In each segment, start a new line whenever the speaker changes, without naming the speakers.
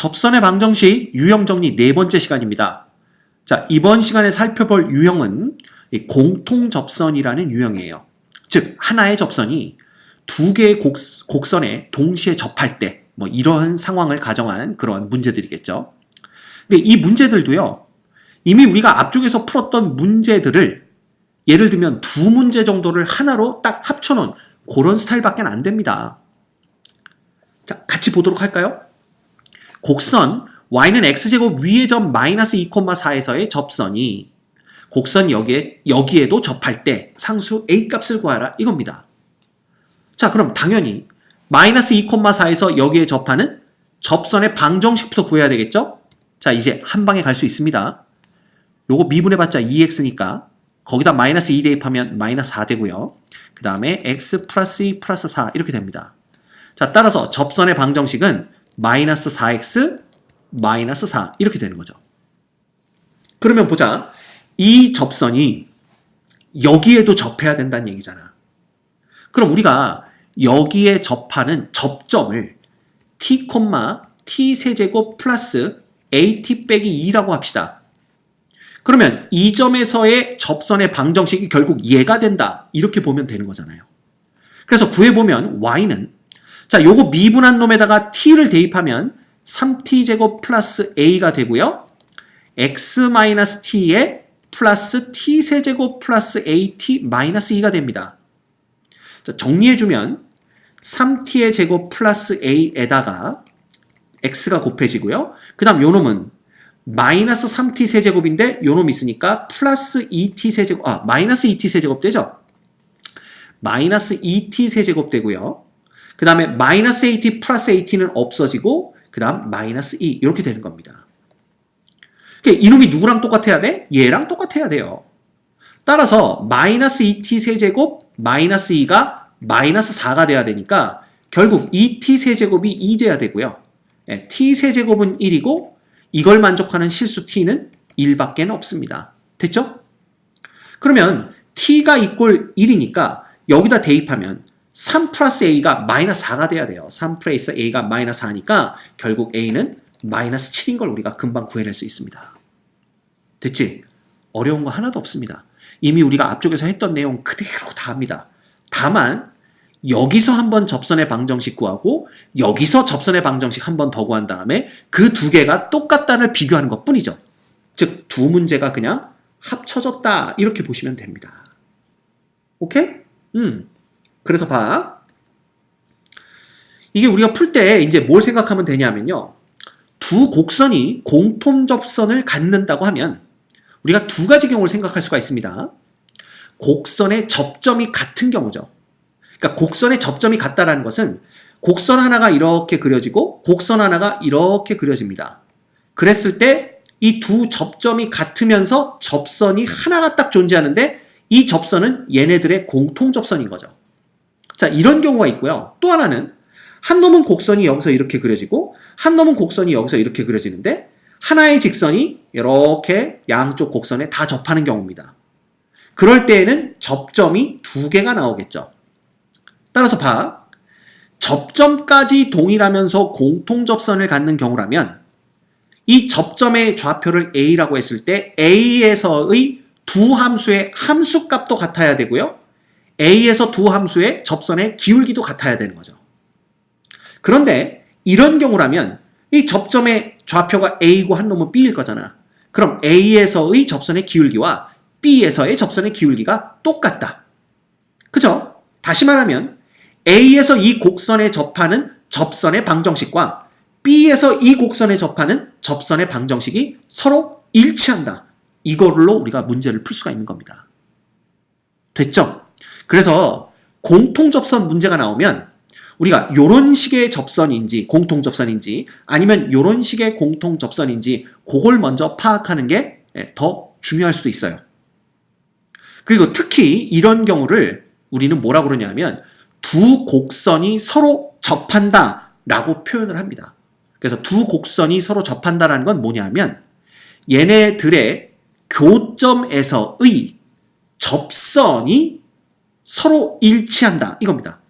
접선의 방정식 유형 정리 네 번째 시간입니다. 자, 이번 시간에 살펴볼 유형은 공통접선이라는 유형이에요. 즉, 하나의 접선이 두 개의 곡선에 동시에 접할 때, 이러한 상황을 가정한 그런 문제들이겠죠. 근데 이 문제들도요, 이미 우리가 앞쪽에서 풀었던 문제들을 예를 들면 두 문제 정도를 하나로 딱 합쳐놓은 그런 스타일밖에 안 됩니다. 자, 같이 보도록 할까요? 곡선 y는 x제곱 위의 점 마이너스 2,4에서의 접선이 곡선 여기에도 접할 때 상수 a 값을 구하라 이겁니다. 자, 그럼 당연히 마이너스 2,4에서 여기에 접하는 접선의 방정식부터 구해야 되겠죠? 자, 이제 한 방에 갈 수 있습니다. 요거 미분해봤자 2x니까 거기다 마이너스 2 대입하면 마이너스 4 되고요. 그 다음에 x 플러스 2 플러스 4 이렇게 됩니다. 자, 따라서 접선의 방정식은 마이너스 4x 마이너스 4 이렇게 되는 거죠. 그러면 보자. 이 접선이 여기에도 접해야 된다는 얘기잖아. 그럼 우리가 여기에 접하는 접점을 t, t 세제곱 플러스 at 빼기 2라고 합시다. 그러면 이 점에서의 접선의 방정식이 결국 얘가 된다. 이렇게 보면 되는 거잖아요. 그래서 구해보면 y는 자, 요거 미분한 놈에다가 t를 대입하면 3t제곱 플러스 a가 되고요. x-t에 플러스 t세제곱 플러스 at 마이너스 2가 됩니다. 자, 정리해주면 3t의 제곱 플러스 a에다가 x가 곱해지고요. 그 다음 요 놈은 마이너스 3t 세제곱인데 요 놈이 있으니까 플러스 2t 세제곱, 마이너스 2t 세제곱 되죠? 마이너스 2t 세제곱 되고요. 그 다음에 마이너스 at 플러스 at는 없어지고 그 다음 마이너스 2 이렇게 되는 겁니다. 이놈이 누구랑 똑같아야 돼? 얘랑 똑같아야 돼요. 따라서 마이너스 2t 세제곱 마이너스 2가 마이너스 4가 돼야 되니까 결국 2t 세제곱이 2 돼야 되고요. t 세제곱은 1이고 이걸 만족하는 실수 t는 1밖에 없습니다. 됐죠? 그러면 t가 이꼴 1이니까 여기다 대입하면 3 플러스 a가 마이너스 4가 돼야 돼요. 3 플러스 a가 마이너스 4니까 결국 a는 마이너스 7인 걸 우리가 금방 구해낼 수 있습니다. 됐지? 어려운 거 하나도 없습니다. 이미 우리가 앞쪽에서 했던 내용 그대로 다 합니다. 다만 여기서 한번 접선의 방정식 구하고 여기서 접선의 방정식 한 번 더 구한 다음에 그 두 개가 똑같다를 비교하는 것 뿐이죠. 즉, 두 문제가 그냥 합쳐졌다 이렇게 보시면 됩니다. 오케이? 그래서 봐. 이게 우리가 풀 때 이제 뭘 생각하면 되냐면요. 두 곡선이 공통접선을 갖는다고 하면 우리가 두 가지 경우를 생각할 수가 있습니다. 곡선의 접점이 같은 경우죠. 그러니까 곡선의 접점이 같다라는 것은 곡선 하나가 이렇게 그려지고 곡선 하나가 이렇게 그려집니다. 그랬을 때 이 두 접점이 같으면서 접선이 하나가 딱 존재하는데 이 접선은 얘네들의 공통접선인 거죠. 자, 이런 경우가 있고요. 또 하나는 한 놈은 곡선이 여기서 이렇게 그려지고 한 놈은 곡선이 여기서 이렇게 그려지는데 하나의 직선이 이렇게 양쪽 곡선에 다 접하는 경우입니다. 그럴 때에는 접점이 두 개가 나오겠죠. 따라서 봐. 접점까지 동일하면서 공통접선을 갖는 경우라면 이 접점의 좌표를 a라고 했을 때 a에서의 두 함수의 함수값도 같아야 되고요. a에서 두 함수의 접선의 기울기도 같아야 되는 거죠. 그런데 이런 경우라면 이 접점의 좌표가 a이고 한 놈은 b일 거잖아. 그럼 a에서의 접선의 기울기와 b에서의 접선의 기울기가 똑같다. 그죠? 다시 말하면 a에서 이 곡선에 접하는 접선의 방정식과 b에서 이 곡선에 접하는 접선의 방정식이 서로 일치한다. 이걸로 우리가 문제를 풀 수가 있는 겁니다. 됐죠? 그래서 공통접선 문제가 나오면 우리가 요런 식의 접선인지 공통접선인지 아니면 요런 식의 공통접선인지 그걸 먼저 파악하는 게 더 중요할 수도 있어요. 그리고 특히 이런 경우를 우리는 뭐라고 그러냐면 두 곡선이 서로 접한다 라고 표현을 합니다. 그래서 두 곡선이 서로 접한다라는 건 뭐냐면 얘네들의 교점에서의 접선이 서로 일치한다 이겁니다.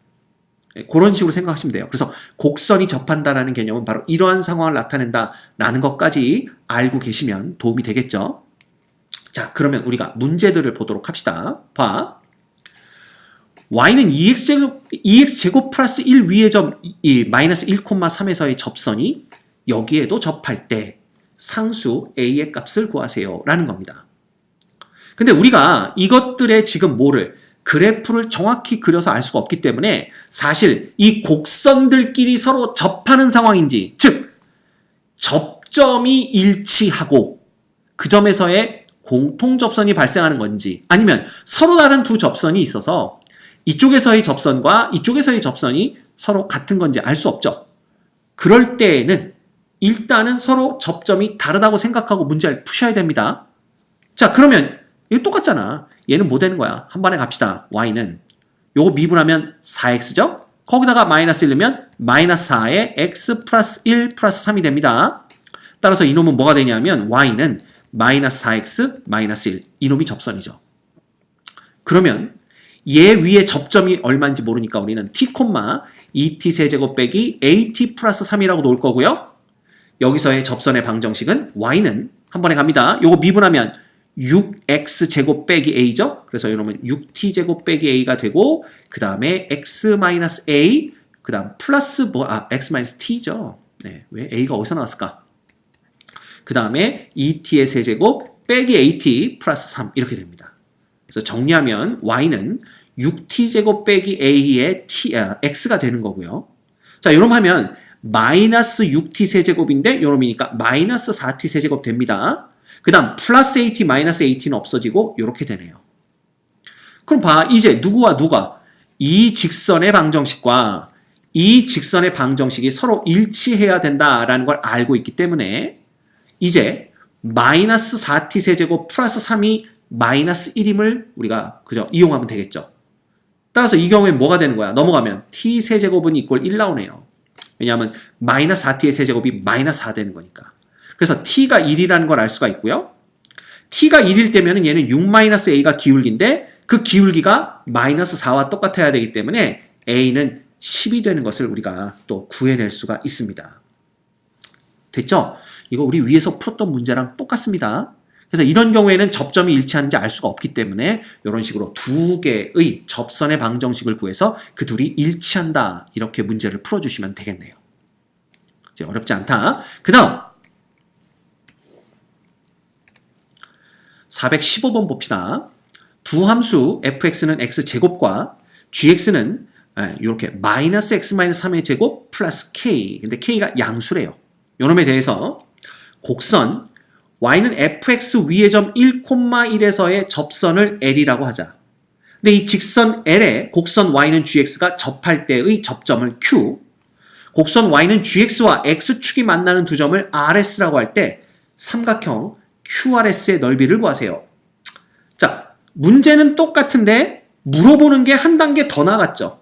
그런 식으로 생각하시면 돼요. 그래서 곡선이 접한다라는 개념은 바로 이러한 상황을 나타낸다라는 것까지 알고 계시면 도움이 되겠죠. 자, 그러면 우리가 문제들을 보도록 합시다. 봐. y는 2x제곱 플러스 1 위의 점 마이너스 1,3에서의 접선이 여기에도 접할 때 상수 a의 값을 구하세요 라는 겁니다. 근데 우리가 이것들의 지금 그래프를 정확히 그려서 알 수가 없기 때문에 사실 이 곡선들끼리 서로 접하는 상황인지, 즉 접점이 일치하고 그 점에서의 공통접선이 발생하는 건지, 아니면 서로 다른 두 접선이 있어서 이쪽에서의 접선과 이쪽에서의 접선이 서로 같은 건지 알 수 없죠. 그럴 때에는 일단은 서로 접점이 다르다고 생각하고 문제를 푸셔야 됩니다. 자, 그러면 이거 똑같잖아. 얘는 뭐 되는 거야? 한 번에 갑시다. y는 요거 미분하면 4x죠? 거기다가 마이너스 1 넣으면 마이너스 4에 x 플러스 1 플러스 3이 됩니다. 따라서 이놈은 뭐가 되냐면 y는 마이너스 4x 마이너스 1. 이놈이 접선이죠. 그러면 얘 위에 접점이 얼마인지 모르니까 우리는 t, 2t 세제곱 빼기 at 플러스 3이라고 놓을 거고요. 여기서의 접선의 방정식은 y는 한 번에 갑니다. 요거 미분하면 6x제곱 빼기 a죠. 그래서 이놈은 6t제곱 빼기 a가 되고 그 다음에 x-a 그 다음 플러스 x-t죠. 네, 왜 a가 어디서 나왔을까? 그 다음에 2t의 세제곱 빼기 at 플러스 3 이렇게 됩니다. 그래서 정리하면 y는 6t제곱 빼기 a의 x가 되는 거고요. 자, 요럼 하면 마이너스 6t 세제곱인데 요놈이니까 마이너스 4t 세제곱 됩니다. 그 다음 플러스 at 마이너스 at는 없어지고 이렇게 되네요. 그럼 봐, 이제 누구와 누가 이 직선의 방정식과 이 직선의 방정식이 서로 일치해야 된다라는 걸 알고 있기 때문에 이제 마이너스 4t 세제곱 플러스 3이 마이너스 1임을 우리가 그저 이용하면 되겠죠. 따라서 이 경우에 뭐가 되는 거야? 넘어가면 t 세제곱은 이꼴 1 나오네요. 왜냐하면 마이너스 4t의 세제곱이 마이너스 4 되는 거니까. 그래서 t가 1이라는 걸 알 수가 있고요. t가 1일 때면 얘는 6-a가 기울기인데 그 기울기가 마이너스 4와 똑같아야 되기 때문에 a는 10이 되는 것을 우리가 또 구해낼 수가 있습니다. 됐죠? 이거 우리 위에서 풀었던 문제랑 똑같습니다. 그래서 이런 경우에는 접점이 일치하는지 알 수가 없기 때문에 이런 식으로 두 개의 접선의 방정식을 구해서 그 둘이 일치한다. 이렇게 문제를 풀어주시면 되겠네요. 이제 어렵지 않다. 그 다음 415번 봅시다. 두 함수 fx는 x제곱과 gx는 이렇게 마이너스 x 마이너스 3의 제곱 플러스 k. 근데 k가 양수래요. 요놈에 대해서 곡선 y는 fx 위의 점 1,1에서의 접선을 l이라고 하자. 근데 이 직선 l에 곡선 y는 gx가 접할 때의 접점을 q, 곡선 y는 gx와 x축이 만나는 두 점을 rs라고 할 때 삼각형 QRS의 넓이를 구하세요. 자, 문제는 똑같은데 물어보는 게 한 단계 더 나갔죠.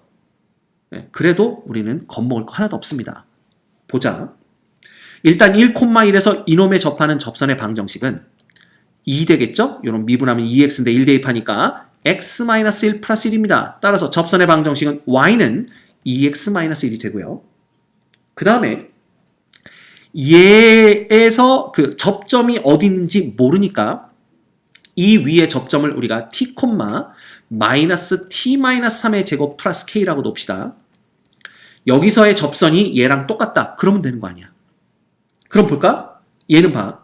네, 그래도 우리는 겁먹을 거 하나도 없습니다. 보자. 일단 1,1에서 이놈에 접하는 접선의 방정식은 2 되겠죠? 이런 미분하면 2x인데 1 대입하니까 x-1 플러스 1입니다. 따라서 접선의 방정식은 y는 2x-1이 되고요. 그 다음에 얘에서 그 접점이 어디 있는지 모르니까 이 위에 접점을 우리가 t, 마이너스 t-3의 제곱 플러스 k라고 놓읍시다. 여기서의 접선이 얘랑 똑같다. 그러면 되는 거 아니야. 그럼 볼까? 얘는 봐.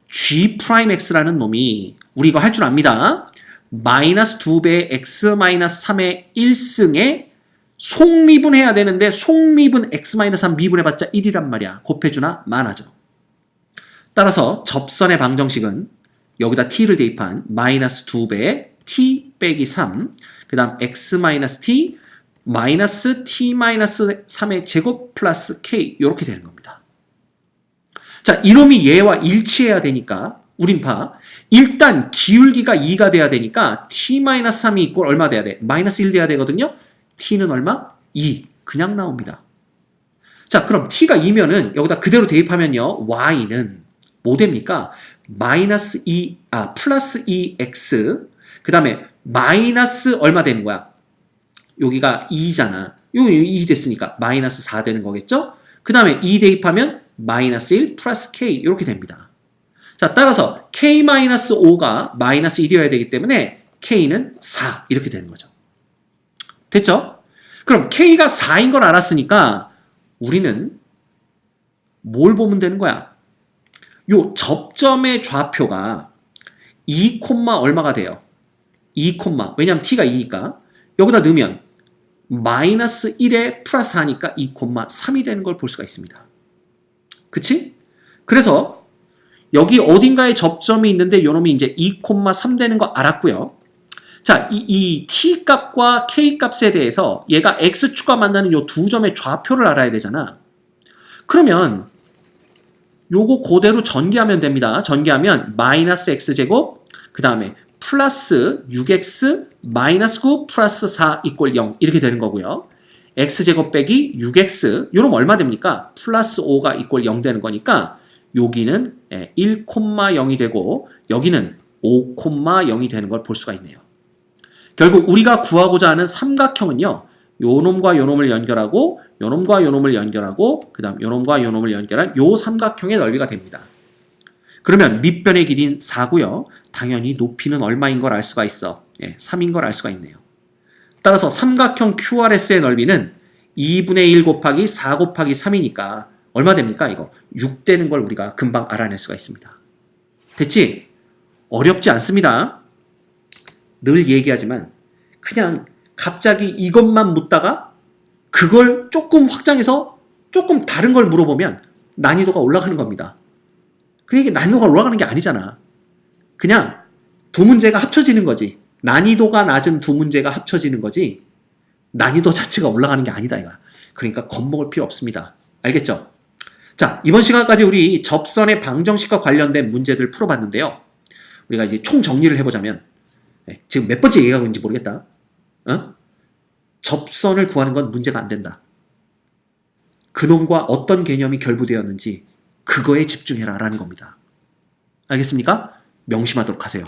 g'x라는 놈이 우리 이거 할 줄 압니다. 마이너스 2배의 x-3의 1승에 속미분해야 되는데 속미분 x-3 미분해봤자 1이란 말이야. 곱해주나 마나죠. 따라서 접선의 방정식은 여기다 t를 대입한 마이너스 2배의 t 빼기 3, 그 다음 x-t 마이너스 t-3의 제곱 플러스 k 이렇게 되는 겁니다. 자, 이놈이 얘와 일치해야 되니까 우린 봐. 일단 기울기가 2가 돼야 되니까 t-3이 이꼴 얼마 돼야 돼? 마이너스 1 돼야 되거든요. t는 얼마? 2. 그냥 나옵니다. 자, 그럼 t가 2면은 여기다 그대로 대입하면요. y는 뭐 됩니까? 마이너스 2, 플러스 2x 그 다음에 마이너스 얼마 되는 거야? 여기가 2잖아. 요 2 됐으니까 마이너스 4 되는 거겠죠? 그 다음에 2 대입하면 마이너스 1 플러스 k 이렇게 됩니다. 자, 따라서 k-5가 마이너스 1이어야 되기 때문에 k는 4 이렇게 되는 거죠. 됐죠? 그럼 k가 4인 걸 알았으니까 우리는 뭘 보면 되는 거야? 요 접점의 좌표가 2, 얼마가 돼요? 2, 왜냐면 t가 2니까 여기다 넣으면 마이너스 1에 플러스 하니까 2, 3이 되는 걸 볼 수가 있습니다. 그치? 그래서 여기 어딘가에 접점이 있는데 요놈이 이제 2, 3 되는 거 알았고요. 자, 이 t 값과 k 값에 대해서 얘가 x축과 만나는 요 두 점의 좌표를 알아야 되잖아. 그러면 요거 그대로 전개하면 됩니다. 전개하면 마이너스 x제곱 그 다음에 플러스 6x 마이너스 9 플러스 4 이꼴 0 이렇게 되는 거고요. x제곱 빼기 6x 요럼 얼마 됩니까? 플러스 5가 이꼴 0 되는 거니까 여기는 1,0이 되고 여기는 5,0이 되는 걸 볼 수가 있네요. 결국 우리가 구하고자 하는 삼각형은요. 요놈과 요놈을 연결하고 요놈과 요놈을 연결하고 그 다음 요놈과 요놈을 연결한 요 삼각형의 넓이가 됩니다. 그러면 밑변의 길이는 4고요. 당연히 높이는 얼마인 걸 알 수가 있어. 3인 걸 알 수가 있네요. 따라서 삼각형 QRS의 넓이는 2분의 1 곱하기 4 곱하기 3이니까 얼마 됩니까? 이거 6 되는 걸 우리가 금방 알아낼 수가 있습니다. 됐지? 어렵지 않습니다. 늘 얘기하지만 그냥 갑자기 이것만 묻다가 그걸 조금 확장해서 조금 다른 걸 물어보면 난이도가 올라가는 겁니다. 그러니까 난이도가 올라가는 게 아니잖아. 그냥 두 문제가 합쳐지는 거지. 난이도가 낮은 두 문제가 합쳐지는 거지 난이도 자체가 올라가는 게 아니다 이거야. 그러니까 겁먹을 필요 없습니다. 알겠죠? 자, 이번 시간까지 우리 접선의 방정식과 관련된 문제들 풀어봤는데요. 우리가 이제 총 정리를 해보자면 지금 몇 번째 얘기하고 있는지 모르겠다. 접선을 구하는 건 문제가 안 된다. 그놈과 어떤 개념이 결부되었는지 그거에 집중해라 라는 겁니다. 알겠습니까? 명심하도록 하세요.